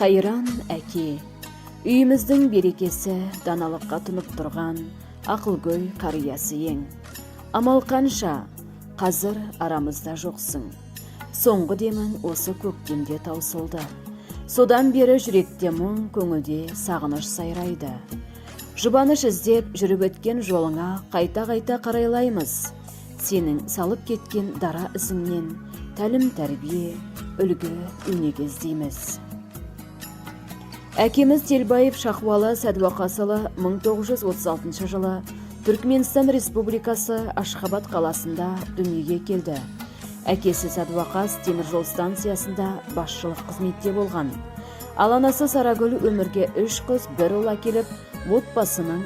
Қайран әке, үйіміздің берекесі даналыққа тұнып тұрған ақылгөй қариясы ең. Амал қанша, қазір арамызда жоқсың. Соңғы демін осы көктемде таусылды. Содан бері жүректе мұң, көңілде сағыныш сайрайды. Жұбаныш іздеп жүріп өткен жолыңа қайта-қайта қарайлаймыз. Сенің салып кеткен дара ізіңнен тәлім тәрбие, үлгі өнеге іздейміз. Әкеміз Телбаев Шахуалы Сәдуақасылы 1936 жылы Түркменстан Республикасы Ашхабад қаласында дүниеге келді. Әкесі Сәдуақас теміржол станциясында басшылық қызметте болған. Ал анасы Сарагүл өмірге 3 қыз, 1 ұл әкеліп, отбасының